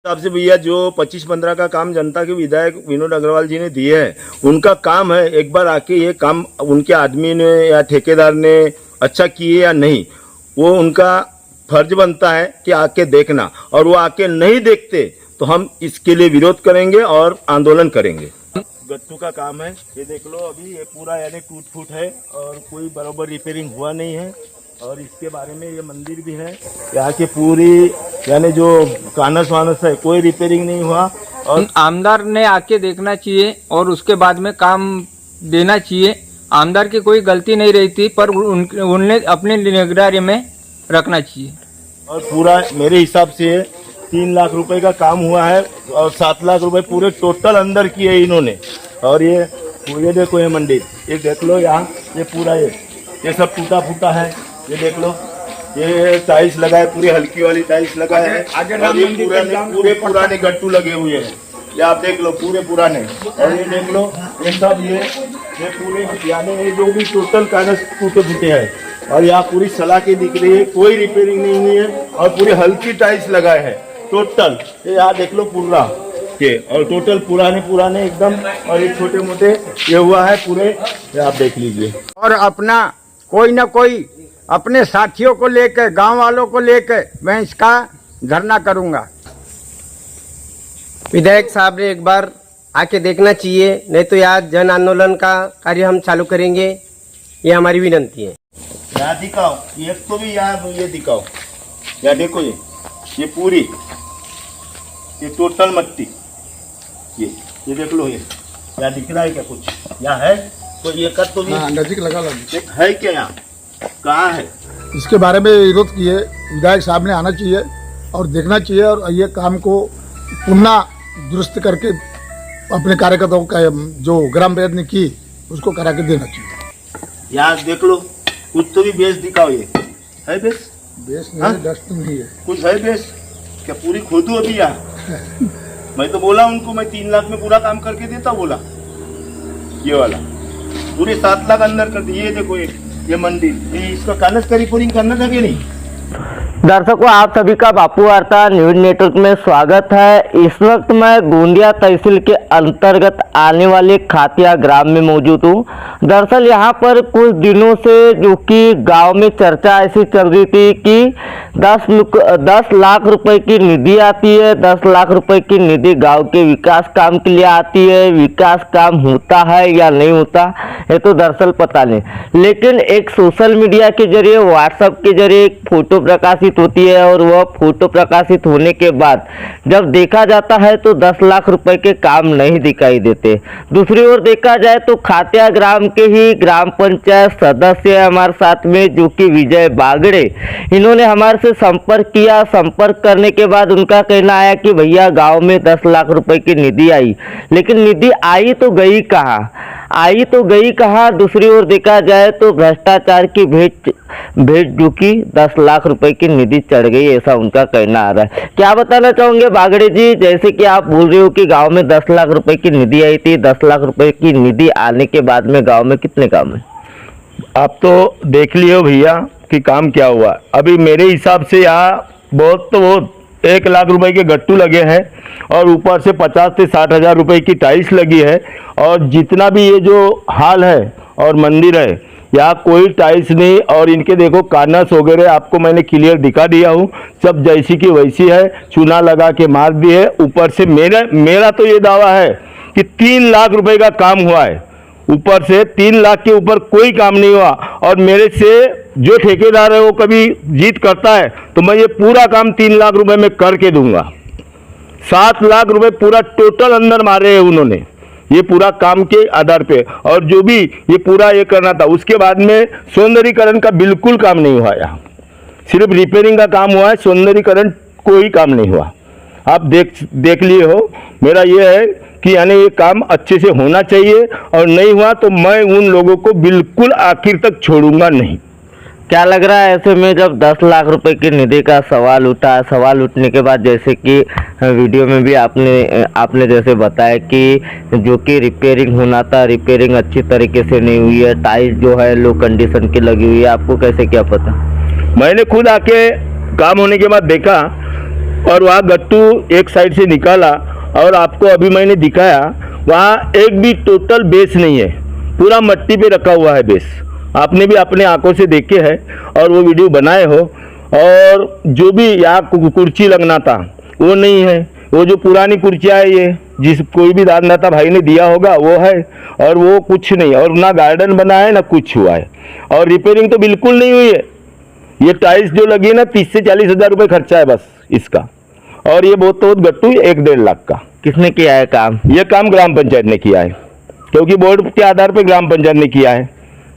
हिसाब से भैया जो 25-15 का काम जनता के विधायक विनोद अग्रवाल जी ने दिए है, उनका काम है एक बार आके ये काम उनके आदमी ने या ठेकेदार ने अच्छा किए या नहीं, वो उनका फर्ज बनता है कि आके देखना। और वो आके नहीं देखते तो हम इसके लिए विरोध करेंगे और आंदोलन करेंगे। गट्टू का काम है, ये देख लो अभी ये पूरा यानी टूट फूट है और कोई बराबर रिपेयरिंग हुआ नहीं है। और इसके बारे में ये मंदिर भी है, यहाँ की पूरी यानी जो कानस वानस है कोई रिपेयरिंग नहीं हुआ। और आमदार ने आके देखना चाहिए और उसके बाद में काम देना चाहिए। आमदार की कोई गलती नहीं रही थी, पर उनने अपनी निगरानी में रखना चाहिए। और पूरा मेरे हिसाब से 3 लाख रुपए का काम हुआ है और 7 लाख रुपए पूरे टोटल अंदर किए इन्होंने। और ये देखो ये मंदिर, ये देख लो यहाँ ये पूरा ये सब टूटा फूटा है। ये देख लो ये टाइल्स लगा है, पूरी हल्की वाली टाइल्स लगा है। और ये पूरे पुराने गट्टू लगे हुए हैं, ये आप देख लो पूरे पुराने। और ये देख लो ये सब ये पूरे यानी ये जो भी टोटल कागज टूटे फूटे हैं। और यहाँ पूरी सलाखें दिख रही है, कोई रिपेयरिंग नहीं हुई है और पूरी हल्की टाइल्स लगाए हैं टोटल। ये यहाँ देख लो पूरा के और टोटल पुराने एकदम। और ये छोटे मोटे ये हुआ है पूरे, ये आप देख लीजिए। और अपना कोई ना कोई अपने साथियों को लेकर, गांव वालों को लेकर मैं इसका धरना करूंगा। विधायक साहब ने एक बार आके देखना चाहिए, नहीं तो यहाँ जन आंदोलन का कार्य हम चालू करेंगे, ये हमारी विनती है। यहाँ दिखाओ एक तो भी, यहाँ ये दिखाओ, यहाँ देखो ये पूरी ये टोटल मट्टी, ये देख लो। ये यहाँ दिख रहा है क्या कुछ? यहाँ है तो ये कर तो भी नजदीक लगा है क्या? यहाँ कहाँ है? इसके बारे में विरोध किए, विधायक साहब ने आना चाहिए और देखना चाहिए और ये काम को पुनः दुरुस्त करके अपने कार्यकर्ताओं का जो ग्राम पंचायत ने की उसको करा के देना चाहिए। यहाँ देख लो कुछ तो भी बेस दिखाओ। ये है बेस? बेस नहीं, डस्ट नहीं है। कुछ है बेस क्या? पूरी खोदो अभी यहाँ। मैं तो बोला उनको मैं 3 लाख में पूरा काम करके देता, बोला ये वाला पूरे 7 लाख अंदर कर दिए। ये देखो ये मंदिर, ये इसका कागज का रिपोर्टिंग करना था कि नहीं? दर्शकों, आप सभी का बापू वार्ता न्यूज नेटवर्क में स्वागत है। इस वक्त मैं गोंदिया तहसील के अंतर्गत आने वाले खातिया ग्राम में मौजूद हूँ। दरअसल यहाँ पर कुछ दिनों से जो कि गांव में चर्चा ऐसी चल रही थी कि 10 लाख रुपए की निधि आती है, 10 लाख रुपए की निधि गांव के विकास काम के लिए आती है। विकास काम होता है या नहीं होता ये तो दरअसल पता नहीं, लेकिन एक सोशल मीडिया के जरिए, व्हाट्सएप के जरिए एक फोटो प्रकाशित होती है और वह फोटो प्रकाशित होने के बाद जब देखा जाता है तो 10 लाख रुपए के काम नहीं दिखाई देते। दूसरी ओर देखा जाए तो खातिया ग्राम के ही ग्राम पंचायत सदस्य हमारे साथ में, जो कि विजय बागड़े, इन्होंने हमारे से संपर्क किया। संपर्क करने के बाद उनका कहना आया कि भैया गांव में 10 लाख रुपए की निधि आई, लेकिन निधि आई तो गई कहाँ? दूसरी ओर देखा जाए तो भ्रष्टाचार की भेंट जो कि 10 लाख रुपए की निधि चढ़ गई, ऐसा उनका कहना आ रहा है। क्या बताना चाहोगे बागड़े जी? जैसे कि आप बोल रहे हो कि गांव में 10 लाख रुपए की निधि आई थी, 10 लाख रुपए की निधि आने के बाद में गांव में कितने काम है? आप तो देख लियो भैया कि काम क्या हुआ। अभी मेरे हिसाब से यहाँ बहुत 1 लाख रुपए के गट्टू लगे हैं और ऊपर से 50 से 60 हज़ार रुपए की टाइल्स लगी है। और जितना भी ये जो हाल है और मंदिर है, यहाँ कोई टाइल्स नहीं। और इनके देखो कानस वगैरह आपको मैंने क्लियर दिखा दिया हूँ, सब जैसी की वैसी है, चूना लगा के मार दिए। ऊपर से मेरा तो ये दावा है कि 3 लाख रुपए का काम हुआ है, ऊपर से 3 लाख के ऊपर कोई काम नहीं हुआ। और मेरे से जो ठेकेदार है वो कभी जीत करता है तो मैं ये पूरा काम 3 लाख रुपए में करके दूंगा। 7 लाख रुपए पूरा टोटल अंदर मारे हैं उन्होंने, ये पूरा काम के आधार पे। और जो भी ये पूरा ये करना था, उसके बाद में सौंदर्यीकरण का बिल्कुल काम नहीं हुआ। यहाँ सिर्फ रिपेयरिंग का काम हुआ है, सौंदर्यीकरण कोई काम नहीं हुआ। आप देख लिए हो। मेरा ये है कि यानी ये काम अच्छे से होना चाहिए और नहीं हुआ तो मैं उन लोगों को बिल्कुल आखिर तक छोड़ूंगा नहीं। क्या लग रहा है ऐसे में जब 10 लाख रुपए की निधि का सवाल उठा, सवाल उठने के बाद जैसे कि वीडियो में भी आपने जैसे बताया कि जो कि रिपेयरिंग होना था, रिपेयरिंग अच्छी तरीके से नहीं हुई है, टाइल्स जो है लो कंडीशन की लगी हुई है, आपको कैसे क्या पता? मैंने खुद आके काम होने के बाद देखा और वहाँ गट्टू एक साइड से निकाला और आपको अभी मैंने दिखाया, वहाँ एक भी टोटल बेस नहीं है, पूरा मिट्टी पे रखा हुआ है बेस। आपने भी अपने आंखों से देखे है और वो वीडियो बनाए हो। और जो भी यहाँ कुर्सी लगना था वो नहीं है, वो जो पुरानी कुर्सियाँ है ये जिस कोई भी दानदाता भाई ने दिया होगा वो है, और वो कुछ नहीं, और ना गार्डन बना है ना कुछ हुआ है, और रिपेयरिंग तो बिल्कुल नहीं हुई है। ये टाइल्स जो लगी है ना 30 से 40 हज़ार रुपये खर्चा है बस इसका, और ये बहुत गट्टू 1-1.5 लाख का। किसने किया है काम? ये काम ग्राम पंचायत ने किया है, क्योंकि बोर्ड के आधार पे ग्राम पंचायत ने किया है।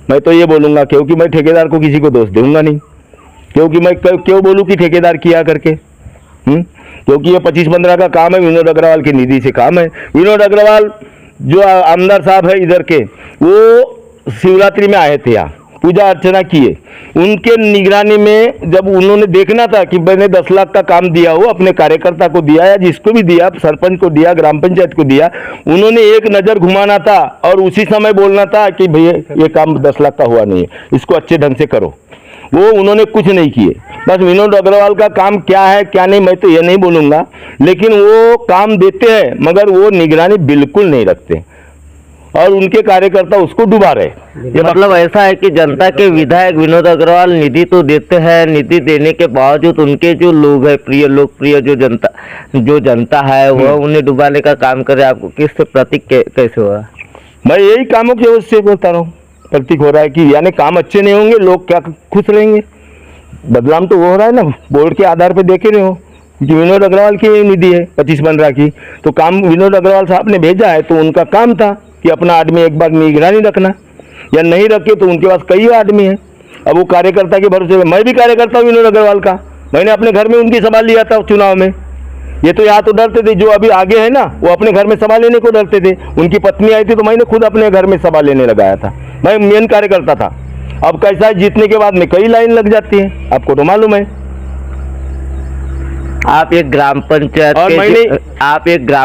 मैं तो ये बोलूँगा, क्योंकि मैं ठेकेदार को किसी को दोष दूंगा नहीं, क्योंकि मैं क्यों बोलूँ कि ठेकेदार किया करके, क्योंकि ये 25-15 का काम है, विनोद अग्रवाल की निधि से काम है। विनोद अग्रवाल जो आमदार साहब है इधर के, वो शिवरात्रि में आए थे यहाँ, पूजा अर्चना किए। उनके निगरानी में जब उन्होंने देखना था कि मैंने 10 लाख का काम दिया हो, अपने कार्यकर्ता को दिया या जिसको भी दिया, सरपंच को दिया, ग्राम पंचायत को दिया, उन्होंने एक नज़र घुमाना था और उसी समय बोलना था कि भैया ये काम 10 लाख का हुआ नहीं है, इसको अच्छे ढंग से करो। वो उन्होंने कुछ नहीं किए। बस विनोद अग्रवाल का काम क्या है क्या नहीं मैं तो ये नहीं बोलूँगा, लेकिन वो काम देते हैं मगर वो निगरानी बिल्कुल नहीं रखते और उनके कार्यकर्ता उसको डुबा रहे। ये मतलब ऐसा है कि जनता के विधायक विनोद अग्रवाल निधि तो देते हैं, निधि देने के बावजूद उनके जो लोग है प्रिय लोकप्रिय जो जनता है वह उन्हें डुबाने का काम करे। आपको किससे प्रतीक कैसे हुआ? मैं यही कामों की वजह से बोलता रहा हूँ, प्रतीक हो रहा है कि यानी काम अच्छे नहीं होंगे, लोग क्या खुश रहेंगे। बदलाव तो वो हो रहा है ना, बोर्ड के आधार पे देखे रहे हो कि विनोद अग्रवाल की निधि है 25-15 की, तो काम विनोद अग्रवाल साहब ने भेजा है, तो उनका काम था कि अपना आदमी एक बार निगरानी रखना, या नहीं रखे तो उनके पास कई आदमी हैं। अब वो कार्यकर्ता के भरोसे, मैं भी कार्यकर्ता हूँ विनोद अग्रवाल का, मैंने अपने घर में उनकी सभा लिया था चुनाव में। ये तो यहाँ तो डरते थे, जो अभी आगे है ना वो अपने घर में सभा लेने को डरते थे। उनकी पत्नी आई थी तो मैंने खुद अपने घर में सभा लेने लगाया था, मैं मेन कार्यकर्ता था। अब कैसा है, जीतने के बाद में कई लाइन लग जाती है, आपको तो मालूम है। आप एक ग्राम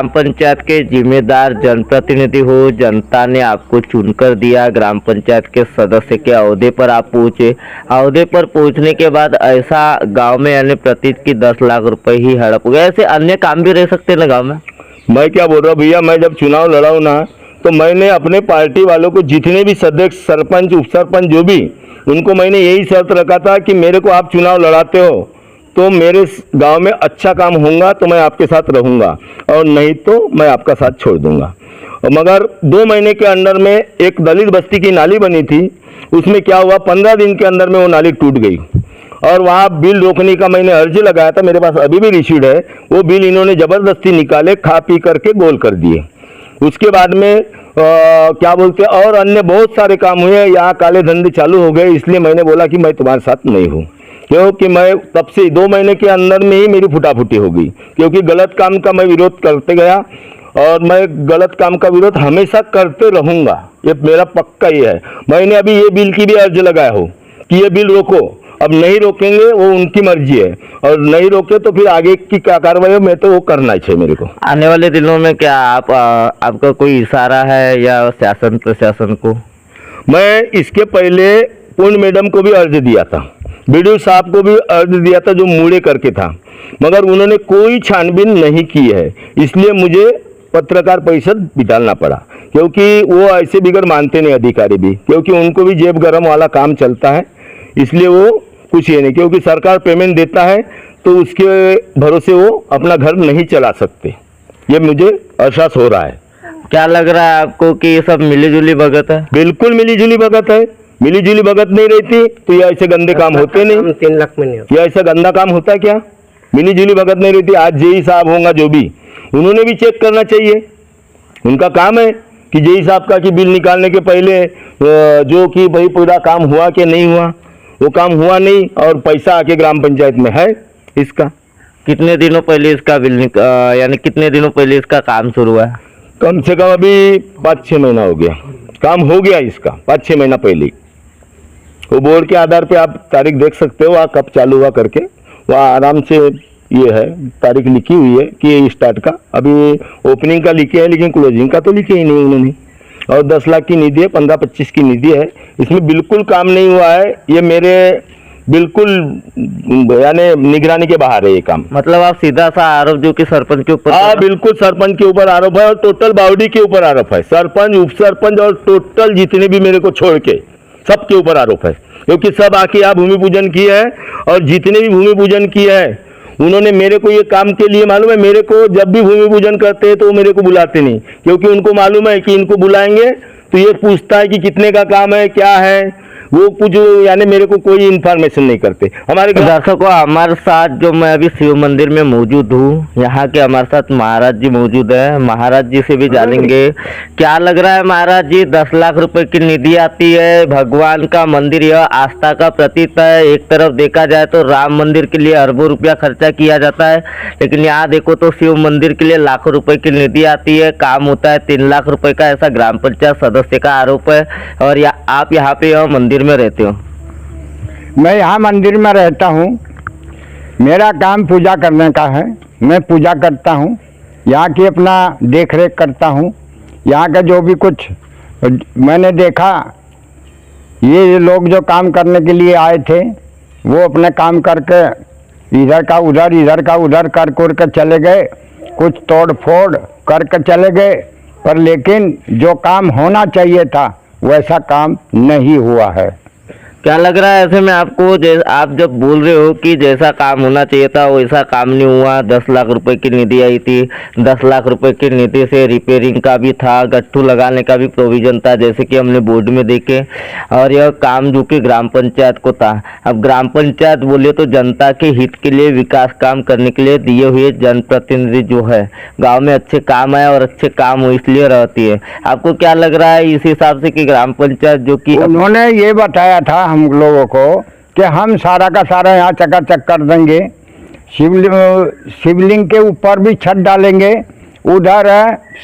पंचायत के जिम्मेदार जनप्रतिनिधि हो, जनता ने आपको चुनकर दिया, ग्राम पंचायत के सदस्य के ओहदे पर आप पहुंचे। ओहदे पर पहुंचने के बाद ऐसा गांव में यानी प्रतीक की 10 लाख रुपए ही हड़प हो गए, ऐसे अन्य काम भी रह सकते ना गांव में? मैं क्या बोल रहा हूँ भैया, मैं जब चुनाव लड़ा हूँ ना, तो मैंने अपने पार्टी वालों को जितने भी सदस्य, सरपंच, उप सरपंच जो भी, उनको मैंने यही शर्त रखा था कि मेरे को आप चुनाव लड़ाते हो तो मेरे गांव में अच्छा काम होगा तो मैं आपके साथ रहूंगा, और नहीं तो मैं आपका साथ छोड़ दूंगा। मगर 2 महीने के अंदर में एक दलित बस्ती की नाली बनी थी, उसमें क्या हुआ, 15 दिन के अंदर में वो नाली टूट गई, और वहाँ बिल रोकने का मैंने अर्जी लगाया था, मेरे पास अभी भी रिसीट है। वो बिल इन्होंने ज़बरदस्ती निकाले, खा पी करके गोल कर दिए। उसके बाद में क्या बोलते, और अन्य बहुत सारे काम हुए, यहाँ काले धंधे चालू हो गए। इसलिए मैंने बोला कि मैं तुम्हारे साथ नहीं हूँ, क्योंकि मैं तब से 2 महीने के अंदर में ही मेरी फुटाफुटी हो गई, क्योंकि गलत काम का मैं विरोध करते गया, और मैं गलत काम का विरोध हमेशा करते रहूँगा, ये मेरा पक्का ये है। मैंने अभी ये बिल की भी अर्ज लगाया हो कि ये बिल रोको, अब नहीं रोकेंगे वो उनकी मर्जी है, और नहीं रोके तो फिर आगे की क्या कार्रवाई हो, मैं तो वो करना चाहिए मेरे को। आने वाले दिनों में क्या आपका कोई इशारा है या शासन प्रशासन को? मैं इसके पहले पूर्ण मैडम को भी अर्ज दिया था, बीडीओ साहब को भी अर्ज दिया था, जो मूड़े करके था, मगर उन्होंने कोई छानबीन नहीं की है। इसलिए मुझे पत्रकार परिषद बिठाना पड़ा, क्योंकि वो ऐसे बिगड़ मानते नहीं अधिकारी भी, क्योंकि उनको भी जेब गरम वाला काम चलता है। इसलिए वो कुछ ये नहीं, क्योंकि सरकार पेमेंट देता है तो उसके भरोसे वो अपना घर नहीं चला सकते, ये मुझे एहसास हो रहा है। क्या लग रहा है आपको कि ये सब मिलीजुली भगत है? बिल्कुल मिलीजुली भगत है। मिलीजुली भगत नहीं रहती तो ये ऐसे गंदे काम होते नहीं। 3 लाख में नहीं होता। ये ऐसा गंदा काम होता क्या? मिलीजुली भगत नहीं रहती। आज जेई साहब होगा जो भी, उन्होंने भी चेक करना चाहिए, उनका काम है कि जेई साहब का कि बिल निकालने के पहले जो कि भाई पूरा काम हुआ कि नहीं हुआ, वो काम हुआ नहीं और पैसा आके ग्राम पंचायत में है इसका। कितने दिनों पहले इसका बिल यानी कितने दिनों पहले इसका काम शुरू हुआ है? कम से कम अभी 5-6 महीना हो गया, काम हो गया इसका 5-6 महीना पहले। वो बोर्ड के आधार पे आप तारीख देख सकते हो, वहाँ कब चालू हुआ करके, वहाँ आराम से ये है तारीख लिखी हुई है कि ये स्टार्ट का। अभी ओपनिंग का लिखे है लेकिन क्लोजिंग का तो लिखे ही नहीं उन्होंने। और 10 लाख की निधि है, 15-25 की निधि है, इसमें बिल्कुल काम नहीं हुआ है। ये मेरे बिल्कुल यानी निगरानी के बाहर है ये काम। मतलब आप सीधा सा आरोप जो कि सरपंच के ऊपर हाँ बिल्कुल, सरपंच के ऊपर आरोप है और टोटल बावड़ी के ऊपर आरोप है। सरपंच, उप सरपंच और टोटल जितने भी मेरे को छोड़ के सबके ऊपर आरोप है, क्योंकि सब आके यहाँ भूमि पूजन किए हैं और जितने भी भूमि पूजन किए हैं उन्होंने मेरे को ये काम के लिए मालूम है। मेरे को जब भी भूमि पूजन करते हैं तो वो मेरे को बुलाते नहीं, क्योंकि उनको मालूम है कि इनको बुलाएंगे तो ये पूछता है कि कितने का काम है, क्या है, वो कुछ यानी मेरे को कोई इन्फॉर्मेशन नहीं करते। हमारे दर्शकों, हमारे साथ जो मैं अभी शिव मंदिर में मौजूद हूँ, यहाँ के हमारे साथ महाराज जी मौजूद है। महाराज जी से भी जानेंगे क्या लग रहा है। महाराज जी, 10 लाख रुपए की निधि आती है, भगवान का मंदिर, यह आस्था का प्रतीक है। एक तरफ देखा जाए तो राम मंदिर के लिए अरबों रुपया खर्चा किया जाता है, लेकिन यहाँ देखो तो शिव मंदिर के लिए लाखों रुपए की निधि आती है, काम होता है 3 लाख रुपए का, ऐसा ग्राम पंचायत सदस्य का आरोप है। और आप यहाँ पे यह मंदिर में रहते हो? मैं यहाँ मंदिर में रहता हूँ। मेरा काम पूजा करने का है। मैं पूजा करता हूँ, यहाँ की अपना देख रेख करता हूँ। यहाँ का जो भी कुछ मैंने देखा, ये लोग जो काम करने के लिए आए थे वो अपने काम करके इधर का उधर कर चले गए, कुछ तोड़ फोड़ करके चले गए, पर लेकिन जो काम होना चाहिए था वैसा काम नहीं हुआ है। क्या लग रहा है ऐसे में आपको, आप जब बोल रहे हो कि जैसा काम होना चाहिए था वैसा काम नहीं हुआ? 10 लाख रुपए की निधि आई थी, 10 लाख रुपए की निधि से रिपेयरिंग का भी था, गट्ठू लगाने का भी प्रोविजन था, जैसे कि हमने बोर्ड में देखे। और यह काम जो कि ग्राम पंचायत को था। अब ग्राम पंचायत बोले तो जनता के हित के लिए, विकास काम करने के लिए दिए हुए जनप्रतिनिधि जो है, गाँव में अच्छे काम आए और अच्छे काम हो इसलिए रहती है। आपको क्या लग रहा है इस हिसाब से कि ग्राम पंचायत जो कि उन्होंने ये बताया था हम लोगों को कि हम सारा का सारा यहाँ चकाचक कर देंगे, शिवलिंग के ऊपर भी छत डालेंगे, उधर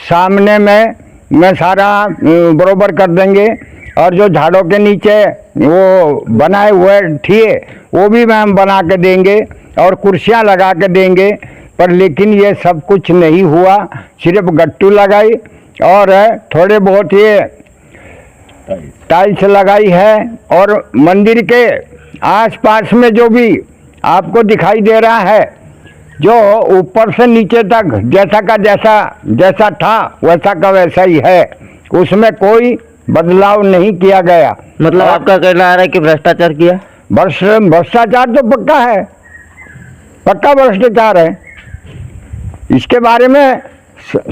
सामने में सारा बरोबर कर देंगे, और जो झाड़ों के नीचे वो बनाए हुए थिए वो भी हम बना के देंगे और कुर्सियाँ लगा के देंगे। पर लेकिन ये सब कुछ नहीं हुआ, सिर्फ गट्टू लगाई और थोड़े बहुत ये टाइल्स लगाई है। और मंदिर के आसपास में जो भी आपको दिखाई दे रहा है, जो ऊपर से नीचे तक जैसा था वैसा का वैसा ही है, उसमें कोई बदलाव नहीं किया गया। मतलब आपका कहना आ रहा है कि भ्रष्टाचार किया? भ्रष्टाचार तो पक्का है, पक्का भ्रष्टाचार है। इसके बारे में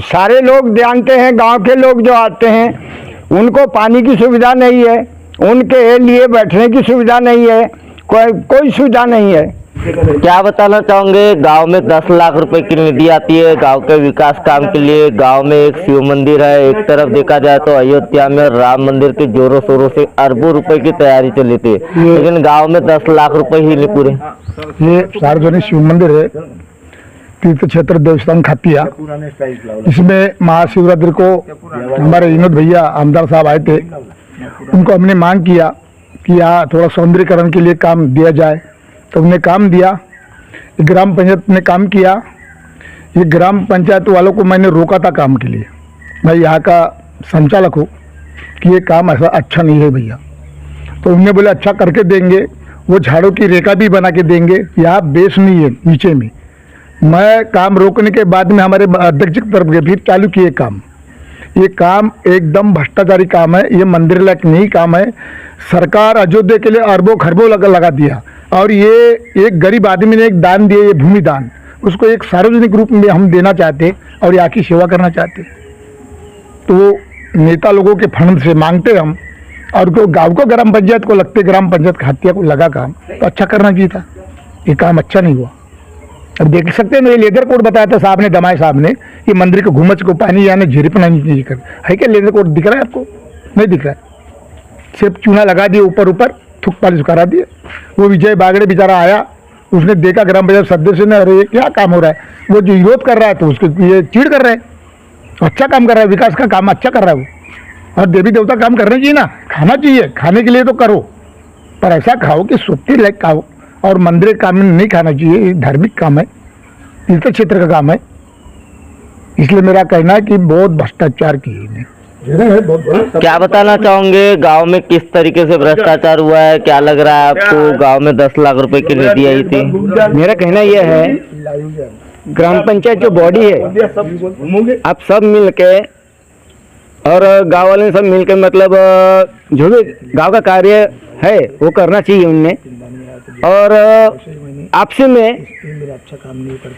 सारे लोग जानते हैं। गांव के लोग जो आते हैं उनको पानी की सुविधा नहीं है, उनके लिए बैठने की सुविधा नहीं है, कोई सुविधा नहीं है। क्या बताना चाहोगे? गांव में 10 लाख रुपए की निधि आती है गांव के विकास काम के लिए। गांव में एक शिव मंदिर है, एक तरफ देखा जाए तो अयोध्या में राम मंदिर के जोरों शोरों से अरबों रुपए की तैयारी चली थी, लेकिन गांव में 10 लाख रुपए ही नहीं पूरे। ये सार्वजनिक शिव मंदिर है, तीर्थ क्षेत्र देवस्थान खातिया। इसमें महाशिवरात्रि को हमारे विनोद भैया आमदार साहब आए थे, उनको हमने मांग किया कि यहाँ थोड़ा सौंदर्यीकरण के लिए काम दिया जाए, तो उन्हें काम दिया। ग्राम पंचायत ने काम किया। ये ग्राम पंचायत वालों को मैंने रोका था काम के लिए, मैं यहाँ का संचालक हूँ, कि ये काम ऐसा अच्छा नहीं है भैया। तो उन्होंने बोले अच्छा करके देंगे, वो झाड़ों की रेखा भी बना के देंगे। यहाँ बेस नहीं है नीचे में। मैं काम रोकने के बाद में हमारे अध्यक्ष की तरफ गए, फिर चालू किए काम। ये काम एकदम भ्रष्टाचारी काम है, ये मंदिर लायक नहीं काम है। सरकार अयोध्या के लिए अरबों खरबों लगा दिया, और ये एक गरीब आदमी ने एक दान दिया, ये भूमि दान, उसको एक सार्वजनिक रूप में हम देना चाहते और यहाँ की सेवा करना चाहते। तो नेता लोगों के फंड से मांगते हम, और को गाँव को ग्राम पंचायत को लगते, ग्राम पंचायत खातिया को लगा काम, तो अच्छा करना चाहिए था। ये काम अच्छा नहीं हुआ। अब देख सकते हैं, ये लेदर कोट बताया था साहब ने, दमाई साहब ने, कि मंदिर के घुमच को पानी यानी झिरपना नहीं कर है। क्या लेदर कोट दिख रहा है आपको? नहीं दिख रहा है। सिर्फ चूना लगा दिए ऊपर, थुक पालिश करा दिए। वो विजय बागड़े बेचारा आया, उसने देखा ग्राम पंचायत सदस्य ने, अरे ये क्या काम हो रहा है, वो जो विरोध कर रहा है तो उसको ये चीड़ कर रहे हैं। अच्छा काम कर रहा है, विकास का काम अच्छा कर रहा है वो। और देवी देवता काम करने चाहिए ना, खाना चाहिए, खाने के लिए तो करो, पर ऐसा खाओ कि सुप्ति लायक खाओ। और मंदिर काम में नहीं खाना चाहिए, ये धार्मिक काम है, तीर्थ क्षेत्र का काम है। इसलिए मेरा कहना है कि बहुत भ्रष्टाचार किए इन्हें। क्या बताना चाहोगे गांव में किस तरीके से भ्रष्टाचार हुआ है? क्या लग रहा है आपको? गांव में 10 लाख रुपए की निधि आई थी। मेरा कहना यह है, ग्राम पंचायत जो बॉडी है, आप सब मिल के और गांव वाले सब मिल के, मतलब जो भी गांव का कार्य है वो करना चाहिए उनने, और आपसी में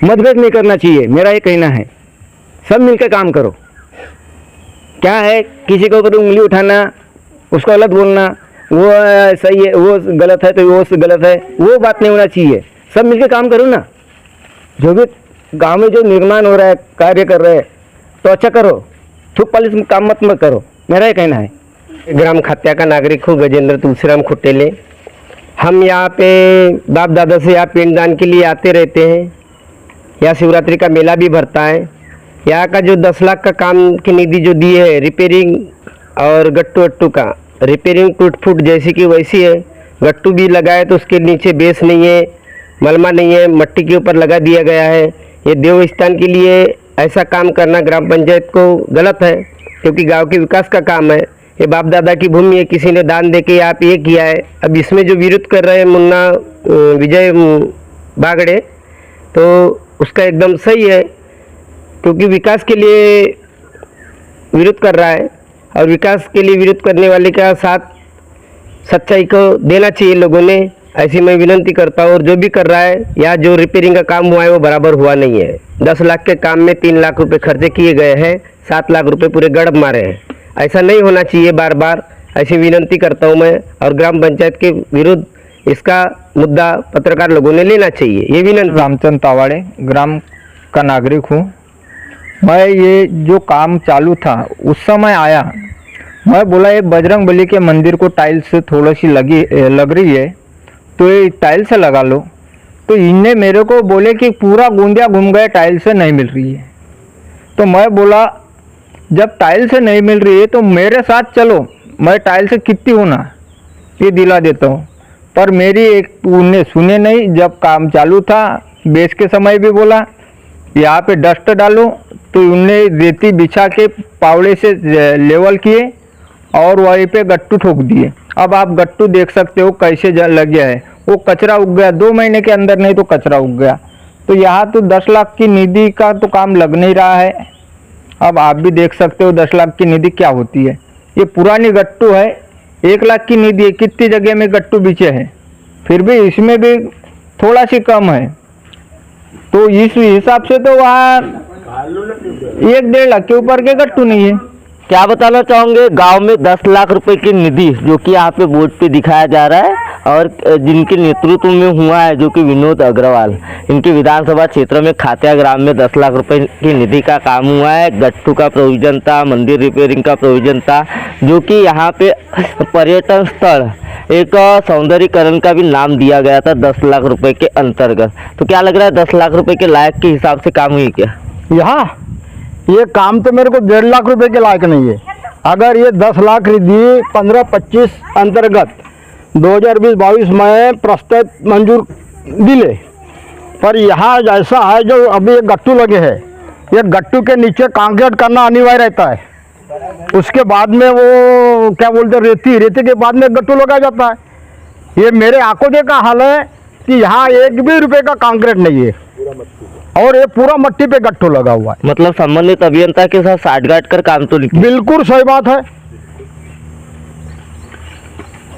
मतभेद नहीं करना चाहिए। मेरा ये कहना है, सब मिल के काम करो। क्या है, किसी के ऊपर उंगली उठाना, उसको गलत बोलना, वो सही है वो गलत है तो वो गलत है, वो बात नहीं होना चाहिए। सब मिलके काम करो ना। जो भी गांव में जो निर्माण हो रहा है, कार्य कर रहे हैं, तो अच्छा करो, थूक पालिश काम मत करो। मेरा ये कहना है। ग्राम खात्या का नागरिक हूँ, गजेंद्र तुलसीराम खुटेले। हम यहाँ पे बाप दादा से यहाँ पिंडदान के लिए आते रहते हैं। यहाँ शिवरात्रि का मेला भी भरता है। यहाँ का जो 10 लाख का काम की निधि जो दी है, रिपेयरिंग और गट्टू वट्टू का, रिपेयरिंग टूट फूट जैसी की वैसी है। गट्टू भी लगाए तो उसके नीचे बेस नहीं है, मलमा नहीं है, मट्टी के ऊपर लगा दिया गया है। ये देव स्थान के लिए ऐसा काम करना ग्राम पंचायत को गलत है, क्योंकि गांव के विकास का काम है। ये बाप दादा की भूमि है, किसी ने दान दे के आप ये किया है। अब इसमें जो विरोध कर रहे हैं मुन्ना विजय बागड़े, तो उसका एकदम सही है, क्योंकि विकास के लिए विरोध कर रहा है, और विकास के लिए विरोध करने वाले का साथ सच्चाई को देना चाहिए लोगों ने। ऐसी मैं विनती करता हूँ। और जो भी कर रहा है, या जो रिपेयरिंग का काम हुआ है वो बराबर हुआ नहीं है। 10 लाख के काम में 3 लाख रुपए खर्चे किए गए हैं, 7 लाख रुपए पूरे गड़ब मारे हैं। ऐसा नहीं होना चाहिए। बार बार ऐसी विनती करता हूँ मैं, और ग्राम पंचायत के विरुद्ध इसका मुद्दा पत्रकार लोगों ने लेना चाहिए, ये विनती। रामचंद तावाड़े, ग्राम का नागरिक हूँ। मैं ये जो काम चालू था उस समय आया, मैं बोला ये बजरंग बली के मंदिर को टाइल्स थोड़ी सी लग रही है, तो ये टाइल्स लगा लो। तो इनने मेरे को बोले कि पूरा गोंदिया घूम गए, टाइल्स नहीं मिल रही है। तो मैं बोला जब टाइल्स नहीं मिल रही है तो मेरे साथ चलो, मैं टाइल्स कितनी होना ये दिला देता हूँ। पर मेरी एक उन्हें सुने नहीं। जब काम चालू था, बेस के समय भी बोला यहाँ पे डस्ट डालो, तो उनने रेती बिछा के पावड़े से लेवल किए और वहीं पे गट्टू ठोक दिए। अब आप गट्टू देख सकते हो कैसे लग गया है, वो कचरा उग गया 2 महीने के अंदर, नहीं तो कचरा उग गया। तो यहाँ तो 10 लाख की निधि का तो काम लग नहीं रहा है। अब आप भी देख सकते हो 10 लाख की निधि क्या होती है। ये पुरानी गट्टू है, 1 लाख की निधि है, कितनी जगह में गट्टू बिछे हैं, फिर भी इसमें भी थोड़ा सी कम है। तो इस हिसाब से तो वहाँ 1-1.5 लाख के ऊपर के गट्टू नहीं है। क्या बताना चाहोगे गांव में 10 लाख रुपए की निधि जो कि यहाँ पे बोर्ड पे दिखाया जा रहा है, और जिनके नेतृत्व में हुआ है जो कि विनोद अग्रवाल, इनके विधानसभा क्षेत्र में खातिया ग्राम में 10 लाख रुपए की निधि का काम हुआ है। गट्टू का प्रोविजन था, मंदिर रिपेयरिंग का प्रोविजन था, जो कि यहाँ पे पर्यटन स्थल एक सौंदर्यीकरण का भी नाम दिया गया था 10 लाख रुपए के अंतर्गत। तो क्या लग रहा है 10 लाख रुपए के लायक के हिसाब से काम हुई क्या? यहाँ ये काम तो मेरे को 1.5 लाख रुपए के लायक नहीं है। अगर ये 10 लाख निधि 15-25 अंतर्गत 2020-22 में प्रस्ताव मंजूर दिले, पर यहाँ ऐसा है जो अभी ये गट्टू लगे हैं, ये गट्टू के नीचे कंक्रीट करना अनिवार्य रहता है। उसके बाद में वो क्या बोलते हैं, रेती के बाद में गट्टू लगाया जाता है। ये मेरे आंखों देखा हाल है कि यहाँ 1 भी रुपये का कंक्रीट नहीं है, और ये पूरा मट्टी पे गट्टू लगा हुआ है। मतलब संबंधित अभियंता के साथ साठगांठ कर काम तो नहीं। बिल्कुल सही बात है।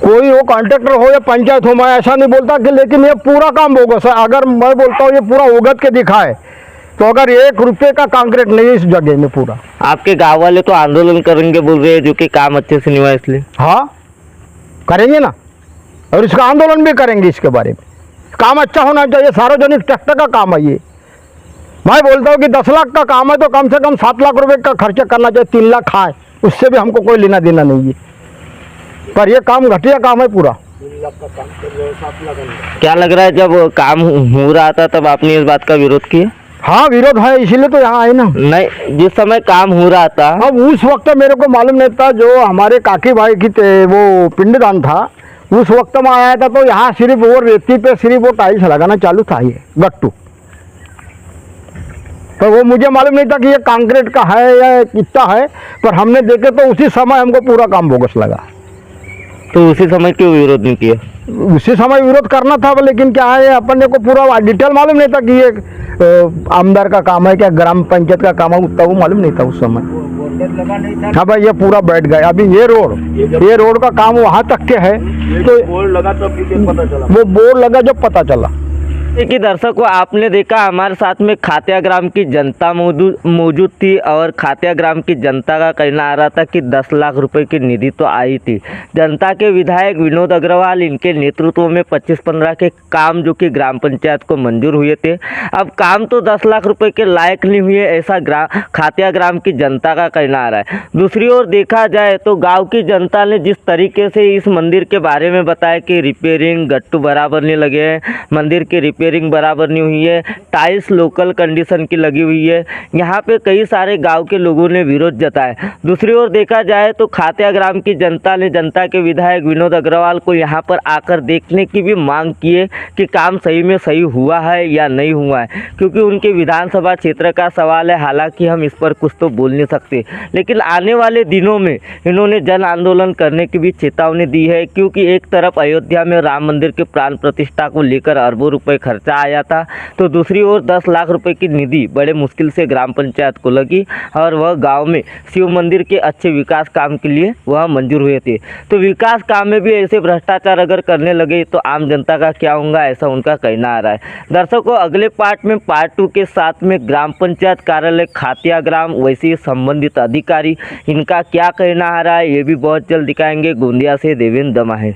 कोई वो कॉन्ट्रैक्टर हो या पंचायत हो, मैं ऐसा नहीं बोलता कि, लेकिन ये पूरा काम बोगस है। अगर मैं बोलता हूँ ये पूरा उगत के दिखाए, तो अगर 1 रुपये का कंक्रीट नहीं है इस जगह में पूरा। आपके गांव वाले तो आंदोलन करेंगे बोल रहे हैं, जो कि काम अच्छे से नहीं हुआ इसलिए। हाँ करेंगे ना, और इसका आंदोलन भी करेंगे इसके बारे में। काम अच्छा होना चाहिए, सार्वजनिक ट्रैक्टर का काम है ये। मैं बोलता हूँ कि 10 लाख का काम है तो कम से कम 7 लाख रुपए का खर्चा करना चाहिए। 3 लाख खाए, उससे भी हमको कोई लेना देना नहीं है। पर ये काम घटिया काम है पूरा। क्या लग रहा है जब काम हो रहा था तब आपने इस बात का विरोध किया? हाँ विरोध है, इसीलिए तो यहाँ आए ना। नहीं, जिस समय काम हो रहा था, अब उस वक्त मेरे को मालूम नहीं था, जो हमारे काकी भाई की वो पिंडदान था उस वक्त में आया था, तो यहाँ सिर्फ वो रेती पे सिर्फ वो टाइल्स लगाना चालू था, ये गट्टू। पर वो मुझे मालूम नहीं था कि ये कंक्रीट का है या कितना है, पर हमने देखे तो उसी समय हमको पूरा काम बोगस लगा। तो उसी समय क्यों विरोध नहीं किया? उसी समय विरोध करना था, लेकिन क्या है अपने को पूरा डिटेल मालूम नहीं था कि ये आमदार का काम है क्या ग्राम पंचायत का काम है, उतना वो मालूम नहीं था उस समय। हाँ भाई, ये पूरा बैठ गए। अभी ये रोड का काम वहाँ तक के है, तो बोर्ड लगा तो पता चला। वो बोर्ड लगा जब पता चला। देखिए दर्शकों, आपने देखा हमारे साथ में खातिया ग्राम की जनता मौजूद थी और खातिया ग्राम की जनता का कहना आ रहा था कि 10 लाख रुपए की निधि तो आई थी। जनता के विधायक विनोद अग्रवाल इनके नेतृत्व में 25-15 के काम जो कि ग्राम पंचायत को मंजूर हुए थे। अब काम तो 10 लाख रुपए के लायक नहीं हुए, ऐसा खातिया ग्राम की जनता का कहना आ रहा है। दूसरी ओर देखा जाए तो गाँव की जनता ने जिस तरीके से इस मंदिर के बारे में बताया कि रिपेयरिंग गट्टू बराबर नहीं लगे हैं, मंदिर के रिपेयरिंग बराबर नहीं हुई है, टाइल्स लोकल कंडीशन की लगी हुई है, यहाँ पे कई सारे गांव के लोगों ने विरोध जताया। दूसरी ओर देखा जाए तो खातिया ग्राम की जनता ने जनता के विधायक विनोद अग्रवाल को यहाँ पर आकर देखने की भी मांग की है कि काम सही में सही हुआ है या नहीं हुआ है, क्योंकि उनके विधानसभा क्षेत्र का सवाल है। हालांकि हम इस पर कुछ तो बोल नहीं सकते, लेकिन आने वाले दिनों में इन्होंने जन आंदोलन करने की भी चेतावनी दी है, क्योंकि एक तरफ अयोध्या में राम मंदिर के प्राण प्रतिष्ठा को लेकर अरबों रुपए खर्चा आया था, तो दूसरी ओर 10 लाख रुपए की निधि बड़े मुश्किल से ग्राम पंचायत को लगी और वह गांव में शिव मंदिर के अच्छे विकास काम के लिए वह मंजूर हुए थे। तो विकास काम में भी ऐसे भ्रष्टाचार अगर करने लगे तो आम जनता का क्या होगा, ऐसा उनका कहना आ रहा है। दर्शकों, अगले पार्ट में पार्ट 2 के साथ में ग्राम पंचायत कार्यालय खातिया ग्राम वैसे ही संबंधित अधिकारी इनका क्या कहना आ रहा है ये भी बहुत जल्द दिखाएंगे। गोंदिया से देवेंद्र दमा है।